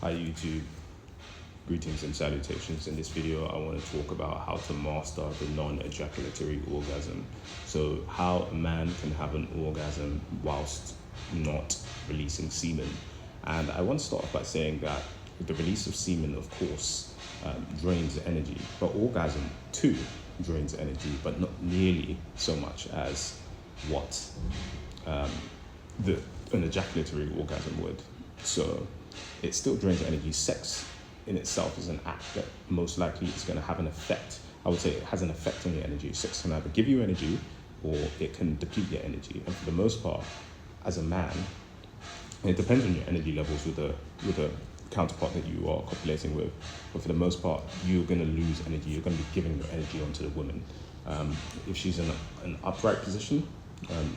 Hi YouTube, greetings and salutations. In this video I want to talk about how to master the non-ejaculatory orgasm. So how a man can have an orgasm whilst not releasing semen. And I want to start off by saying that the release of semen, of course, drains energy, but orgasm too drains energy, but not nearly so much as what an ejaculatory orgasm would. So it still drains energy. Sex in itself is an act that most likely is going to have an effect. I would say it has an effect on your energy. Sex can either give you energy or it can deplete your energy. And for the most part, as a man, and it depends on your energy levels with a counterpart that you are copulating with. But for the most part, you're going to lose energy. You're going to be giving your energy onto the woman. If she's in an upright position,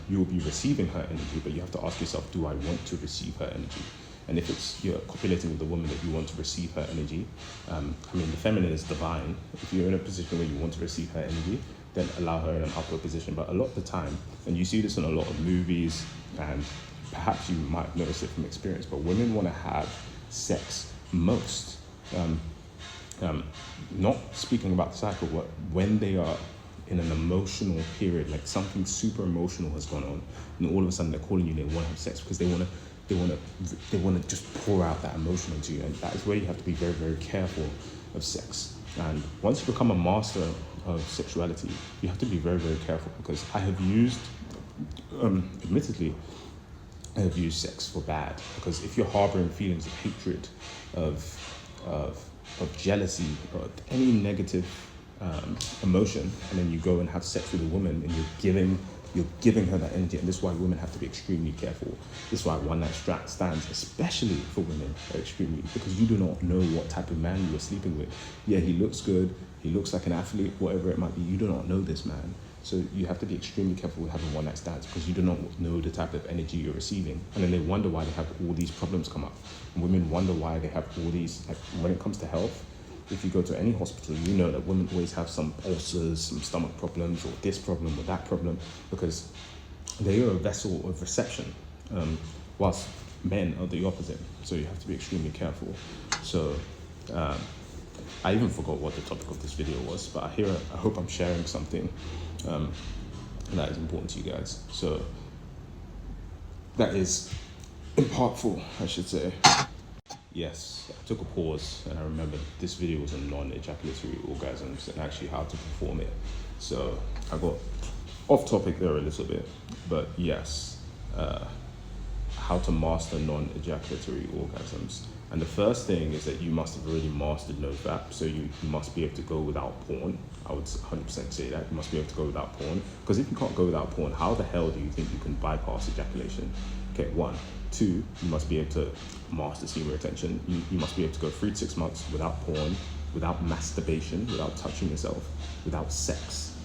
you will be receiving her energy, but you have to ask yourself, do I want to receive her energy? And if you're copulating with a woman that you want to receive her energy, the feminine is divine. If you're in a position where you want to receive her energy, then allow her in an upward position. But a lot of the time, and you see this in a lot of movies, and perhaps you might notice it from experience, but women want to have sex most. Not speaking about the cycle, but when they are in an emotional period, like something super emotional has gone on, and all of a sudden they're calling you, they want to have sex because they want to just pour out that emotion into you. And that is where you have to be very, very careful of sex. And once you become a master of sexuality, you have to be very, very careful, because I have used, admittedly, I have used sex for bad. Because if you're harboring feelings of hatred, of jealousy, or any negative emotion, and then you go and have sex with a woman, and you're giving her that energy. And this is why women have to be extremely careful. This is why one night stands, especially for women, are extremely, because you do not know what type of man you are sleeping with. Yeah, he looks good, he looks like an athlete, whatever it might be. You do not know this man. So you have to be extremely careful with having one night stands, because you do not know the type of energy you're receiving. And then they wonder why they have all these problems come up. And women wonder why they have all these, like when it comes to health, if you go to any hospital, you know that women always have some ulcers, some stomach problems, or this problem or that problem, because they are a vessel of reception, whilst men are the opposite. So you have to be extremely careful. So I even forgot what the topic of this video was, but I hope I'm sharing something that is important to you guys. So that is impactful, I should say. Yes, I took a pause and I remembered this video was on non-ejaculatory orgasms and actually how to perform it. So I got off topic there a little bit, but yes, how to master non-ejaculatory orgasms. And the first thing is that you must have already mastered NoFap, so you must be able to go without porn. I would 100% say that. You must be able to go without porn. Because if you can't go without porn, how the hell do you think you can bypass ejaculation? Okay, 1. 2, you must be able to master semen retention. You must be able to go 3 to 6 months without porn, without masturbation, without touching yourself, without sex.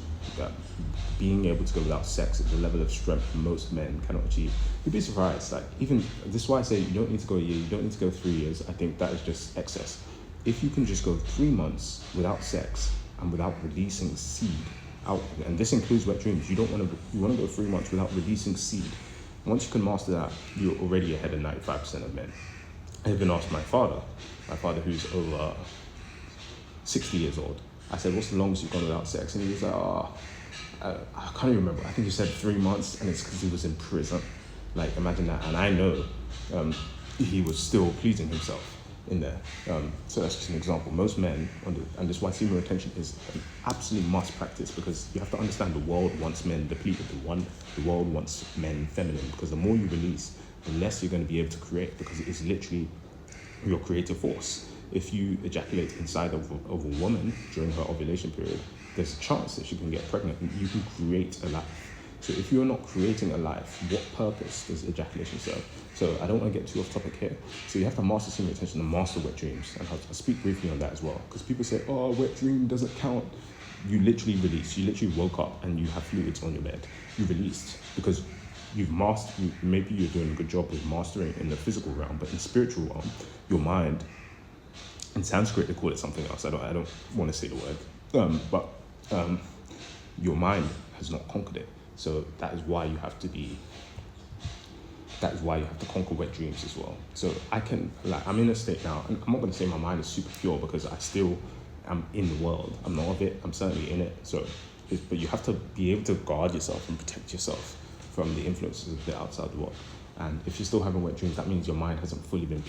Being able to go without sex is a level of strength most men cannot achieve. You'd be surprised. Like, even this is why I say you don't need to go a year, you don't need to go 3 years. I think that is just excess. If you can just go 3 months without sex and without releasing seed out, and this includes wet dreams, you want to go 3 months without releasing seed. Once you can master that, you're already ahead of 95% of men. I even asked my father who's over 60 years old. I said, what's the longest you've gone without sex? And he was like, I can't even remember. I think he said 3 months, and it's because he was in prison. Like, imagine that. And I know he was still pleasing himself in there. So that's just an example. Most men, and this is why semen retention is an absolute must practice, because you have to understand the world wants men depleted. The world wants men feminine, because the more you release, the less you're going to be able to create, because it is literally your creative force. If you ejaculate inside of a woman during her ovulation period, there's a chance that she can get pregnant, and you can create a life. So if you're not creating a life, what purpose does ejaculation serve? So I don't want to get too off topic here. So you have to master semen retention and master wet dreams. And I'll speak briefly on that as well. Because people say, oh, wet dream doesn't count. You literally released. You literally woke up and you have fluids on your bed. You released because you've mastered. Maybe you're doing a good job with mastering in the physical realm, but in the spiritual realm, your mind, in Sanskrit they call it something else. I don't want to say the word. But your mind has not conquered it. So that is why you have to be that is why you have to conquer wet dreams as well. So I'm in a state now, and I'm not going to say my mind is super pure because I still am in the world. I'm not of it, I'm certainly in it. But you have to be able to guard yourself and protect yourself from the influences of the outside world. And if you're still having wet dreams, that means your mind hasn't fully been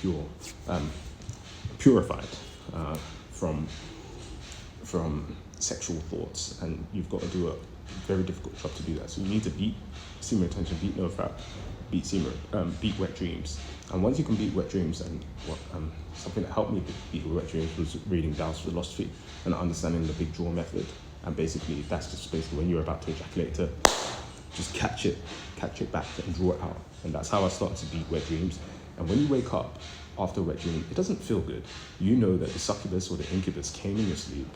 purified from sexual thoughts, and you've got to do a very difficult job to do that. So you need to beat semen retention, beat nofap, beat wet dreams. And once you can beat wet dreams, and something that helped me beat wet dreams was reading Taoist philosophy and understanding the big draw method. And basically, that's just basically when you're about to ejaculate, to just catch it back and draw it out. And that's how I started to beat wet dreams. And when you wake up after a wet dream, it doesn't feel good. You know that the succubus or the incubus came in your sleep,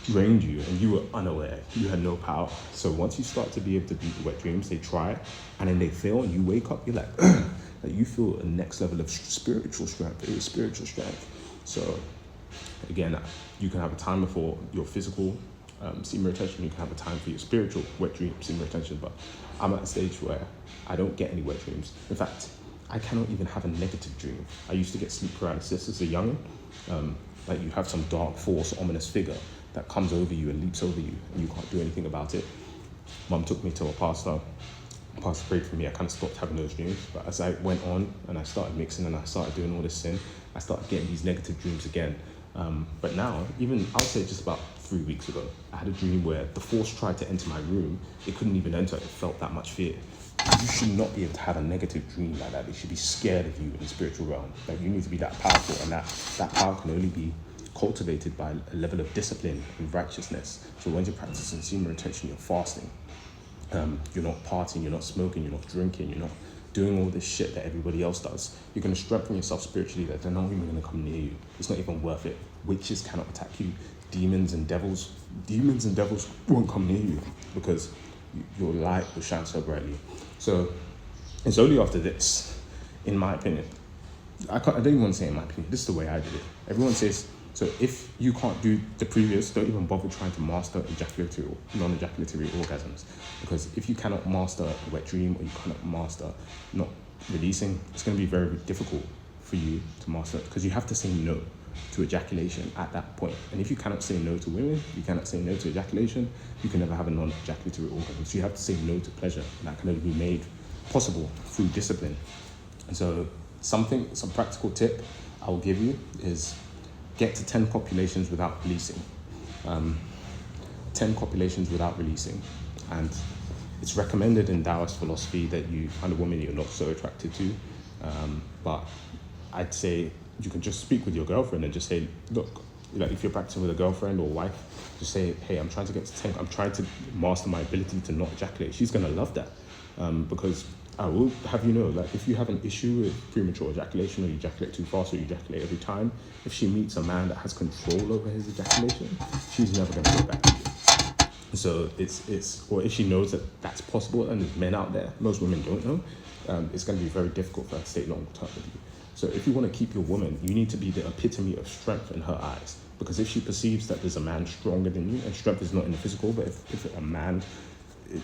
drained you, and you were unaware. You had no power. So once you start to be able to beat the wet dreams, they try, and then they fail, and you wake up, you're like, like you feel a next level of spiritual strength. So again, you can have a timer for your physical semen retention, you can have a time for your spiritual wet dream semen retention, but I'm at a stage where I don't get any wet dreams. In fact, I cannot even have a negative dream. I used to get sleep paralysis as a youngin'. Like you have some dark force, ominous figure that comes over you and leaps over you, and you can't do anything about it. Mum took me to a pastor. The pastor prayed for me. I kind of stopped having those dreams. But as I went on and I started mixing and I started doing all this sin, I started getting these negative dreams again. But now, even I'll say just about 3 weeks ago, I had a dream where the force tried to enter my room. It couldn't even enter. It felt that much fear. You should not be able to have a negative dream like that. They should be scared of you in the spiritual realm. Like you need to be that powerful, and that power can only be cultivated by a level of discipline and righteousness. So when you're practicing semen retention, you're fasting. You're not partying, you're not smoking, you're not drinking, you're not doing all this shit that everybody else does. You're going to strengthen yourself spiritually that they're not even going to come near you. It's not even worth it. Witches cannot attack you. Demons and devils won't come near you because your light will shine so brightly. So it's only after this, in my opinion, I don't even want to say in my opinion, this is the way I did it. Everyone says, so if you can't do the previous, don't even bother trying to master non-ejaculatory orgasms. Because if you cannot master a wet dream, or you cannot master not releasing, it's going to be very, very difficult for you to master it, because you have to say no to ejaculation at that point. And if you cannot say no to women, you cannot say no to ejaculation, you can never have a non-ejaculatory orgasm. So you have to say no to pleasure, and that can only be made possible through discipline. And so some practical tip I will give you is get to 10 copulations without releasing. 10 copulations without releasing. And it's recommended in Taoist philosophy that you find a woman you're not so attracted to. But I'd say you can just speak with your girlfriend and just say, look, like if you're practicing with a girlfriend or wife, just say, hey, I'm trying to get to 10. I'm trying to master my ability to not ejaculate. She's going to love that. Because I will have you know, like if you have an issue with premature ejaculation, or you ejaculate too fast, or you ejaculate every time, if she meets a man that has control over his ejaculation, she's never going to go back to you. So or if she knows that that's possible, and there's men out there, most women don't know, it's going to be very difficult for her to stay long term with you. So if you want to keep your woman, you need to be the epitome of strength in her eyes. Because if she perceives that there's a man stronger than you, and strength is not in the physical, but if a man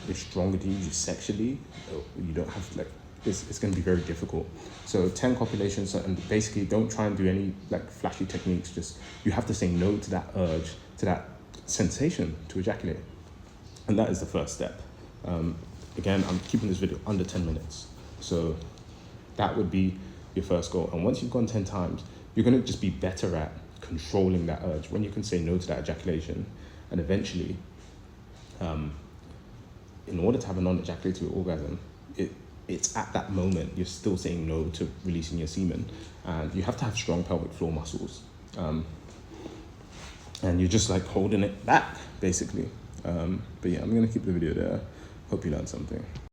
is stronger than you sexually, you don't have it's going to be very difficult. So 10 copulations, and basically don't try and do any flashy techniques. Just you have to say no to that urge, to that sensation to ejaculate, and that is the first step. Again, I'm keeping this video under 10 minutes, so that would be your first goal. And once you've gone 10 times, you're going to just be better at controlling that urge when you can say no to that ejaculation. And eventually, in order to have a non-ejaculatory orgasm, it's at that moment you're still saying no to releasing your semen, and you have to have strong pelvic floor muscles, and you're just holding it back basically. But yeah, I'm gonna keep the video there. Hope you learned something.